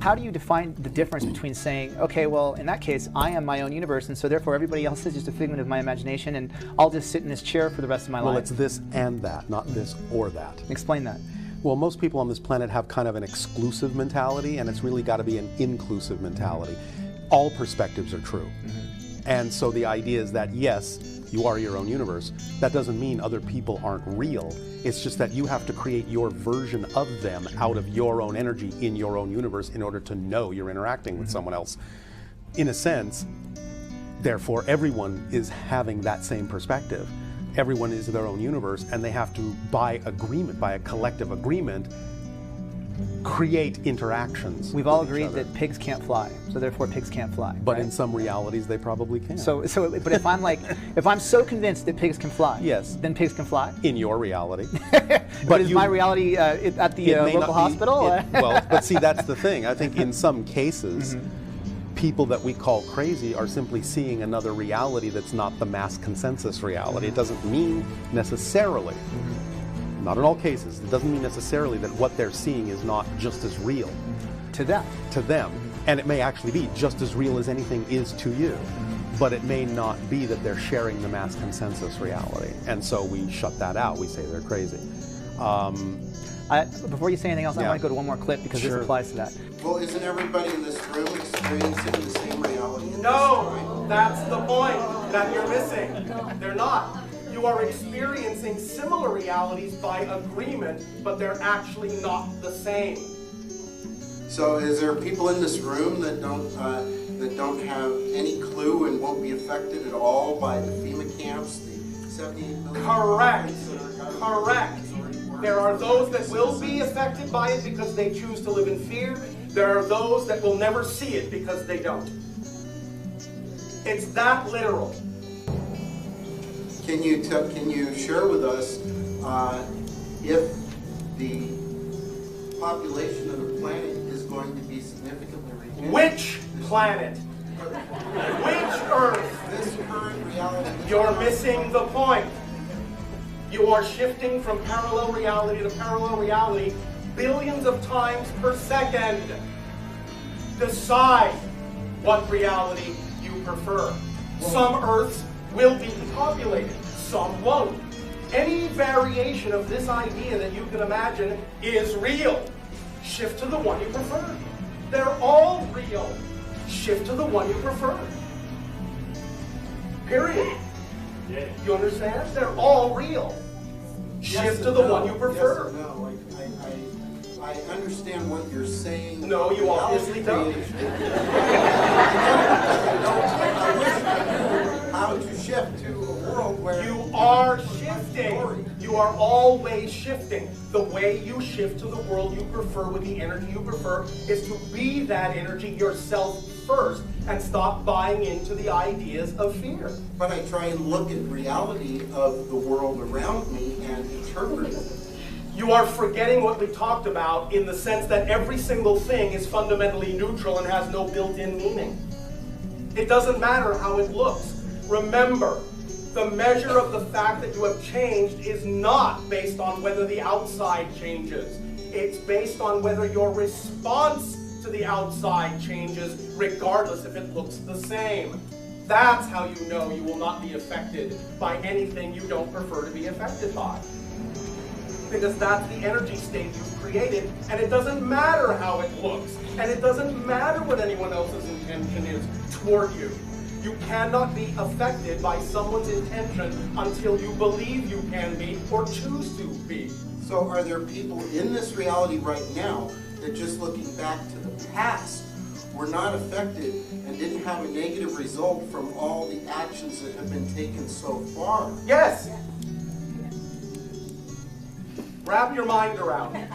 how do you define the difference between saying, okay, well, in that case, I am my own universe, and so therefore everybody else is just a figment of my imagination, and I'll just sit in this chair for the rest of my life? Well, it's this and that, not this or that. Explain that. Well, most people on this planet have kind of an exclusive mentality, and it's really got to be an inclusive mentality. All perspectives are true. And so the idea is that, yes, you are your own universe. That doesn't mean other people aren't real. It's just that you have to create your version of them out of your own energy in your own universe in order to know you're interacting with someone else. In a sense, therefore, everyone is having that same perspective. Everyone is their own universe, and they have to, by agreement, by a collective agreement, create interactions. We've all agreed that pigs can't fly, so therefore pigs can't fly. But right? in some realities, they probably can. But if I'm like, if I'm so convinced that pigs can fly, yes, then pigs can fly. In your reality. But is my reality at the local hospital? Well, but see, that's the thing. I think in some cases, people that we call crazy are simply seeing another reality that's not the mass consensus reality. It doesn't mean necessarily. Not in all cases. It doesn't mean necessarily that what they're seeing is not just as real. To them. To them. And it may actually be just as real as anything is to you. But it may not be that they're sharing the mass consensus reality. And so we shut that out. We say they're crazy. Before you say anything else, I want to go to one more clip because this applies to that. Well, isn't everybody in this room experiencing the same reality? No, that's the point that you're missing. They're not. You are experiencing similar realities by agreement, but they're actually not the same. So, is there people in this room that don't have any clue and won't be affected at all by the FEMA camps, the 78 million? Correct. Correct. There are those that will be affected by it because they choose to live in fear. There are those that will never see it because they don't. It's that literal. Can you share with us if the population of the planet is going to be significantly reduced? Which planet? Which Earth? This current reality. You're missing the point. You are shifting from parallel reality to parallel reality billions of times per second. Decide what reality you prefer. Some Earths will be depopulated, some won't. Any variation of this idea that you can imagine is real. Shift to the one you prefer. They're all real. Shift to the one you prefer. Period. You understand? They're all real. Shift to the one you prefer. Yes, no. I understand what you're saying. No, you obviously don't. How to shift to a world where you are shifting. You are always shifting. The way you shift to the world you prefer with the energy you prefer is to be that energy yourself first and stop buying into the ideas of fear. But I try and look at reality of the world around me and interpret it. You are forgetting what we talked about in the sense that every single thing is fundamentally neutral and has no built-in meaning. It doesn't matter how it looks. Remember, the measure of the fact that you have changed is not based on whether the outside changes. It's based on whether your response to the outside changes, regardless if it looks the same. That's how you know you will not be affected by anything you don't prefer to be affected by. Because that's the energy state you've created, and it doesn't matter how it looks, and it doesn't matter what anyone else's intention is toward you. You cannot be affected by someone's intention until you believe you can be or choose to be. So are there people in this reality right now that just looking back to the past were not affected and didn't have a negative result from all the actions that have been taken so far? Yes! Wrap your mind around it.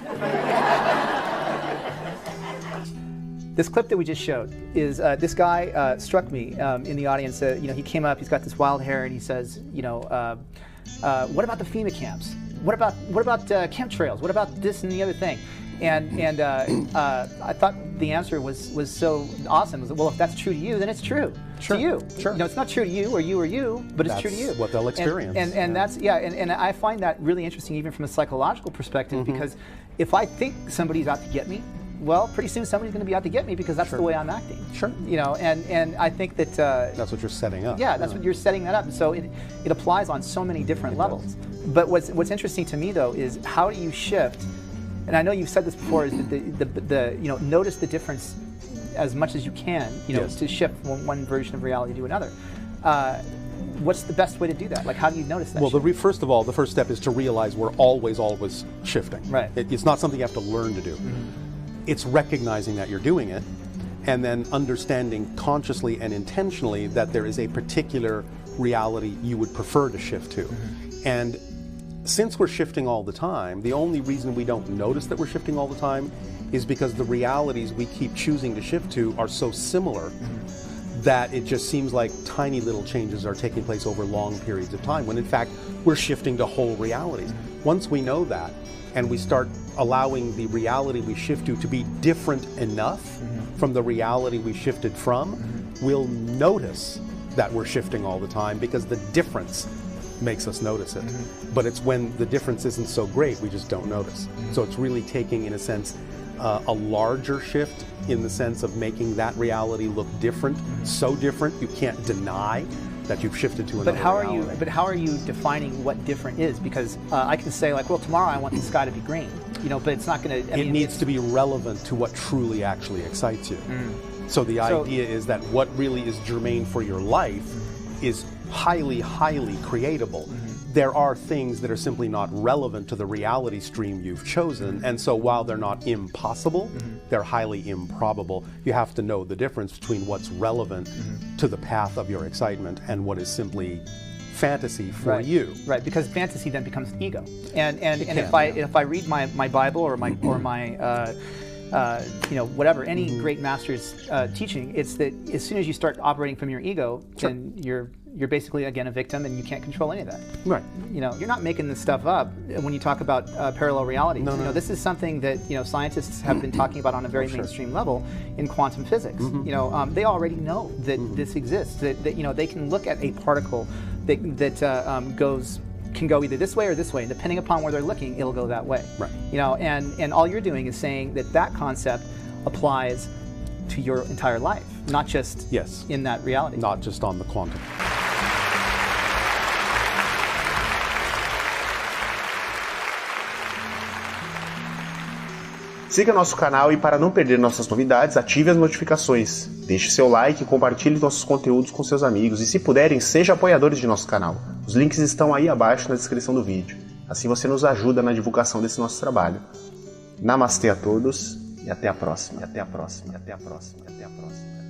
This clip that we just showed is this guy struck me in the audience. He came up, he's got this wild hair, and he says, what about the FEMA camps? What about chemtrails? What about this and the other thing? And I thought the answer was so awesome. It was, well, if that's true to you, then it's true to you. Sure. It's not true to you or you, but it's true to you. That's what they'll experience. And that's and I find that really interesting, even from a psychological perspective, because if I think somebody's out to get me, well, pretty soon somebody's going to be out to get me because that's the way I'm acting. Sure. You know, and I think that that's what you're setting up. Yeah, that's what you're setting that up. So it applies on so many different levels. But what's interesting to me though is how do you shift? And I know you've said this before. Is the you know, notice the difference as much as you can. You know, to shift from one version of reality to another. What's the best way to do that? Like, how do you notice that? Well, first of all, the first step is to realize we're always shifting. Right. It's not something you have to learn to do. It's recognizing that you're doing it, and then understanding consciously and intentionally that there is a particular reality you would prefer to shift to. And since we're shifting all the time, the only reason we don't notice that we're shifting all the time is because the realities we keep choosing to shift to are so similar that it just seems like tiny little changes are taking place over long periods of time, when in fact we're shifting to whole realities. Once we know that, and we start allowing the reality we shift to be different enough from the reality we shifted from, we'll notice that we're shifting all the time because the difference makes us notice it. But it's when the difference isn't so great, we just don't notice. So it's really taking, in a sense, a larger shift in the sense of making that reality look different, so different you can't deny that you've shifted to another reality. But how are you defining what different is? Because I can say like, well, tomorrow I want the sky to be green, you know, but it's not going to. It needs to be relevant to what truly actually excites you. So the idea is that what really is germane for your life is highly, highly creatable. There are things that are simply not relevant to the reality stream you've chosen, and so while they're not impossible, they're highly improbable. You have to know the difference between what's relevant to the path of your excitement and what is simply fantasy for you. Right, because fantasy then becomes ego. And if I read my Bible or my you know, whatever, any great master's teaching, it's that as soon as you start operating from your ego, then you're basically, again, a victim, and you can't control any of that. Right. You know, you're not making this stuff up when you talk about parallel realities. No. You know, this is something that, you know, scientists have been talking about on a very mainstream level in quantum physics. You know, they already know that this exists. That you know, they can look at a particle that can go either this way or this way, and depending upon where they're looking, it'll go that way. Right. You know, and all you're doing is saying that concept applies to your entire life, not just in that reality. Not just on the quantum. Siga nosso canal e para não perder nossas novidades, ative as notificações. Deixe seu like e compartilhe nossos conteúdos com seus amigos. E se puderem, seja apoiadores de nosso canal. Os links estão aí abaixo na descrição do vídeo. Assim você nos ajuda na divulgação desse nosso trabalho. Namastê a todos e até a próxima. E até a próxima. E até a próxima. E até a próxima.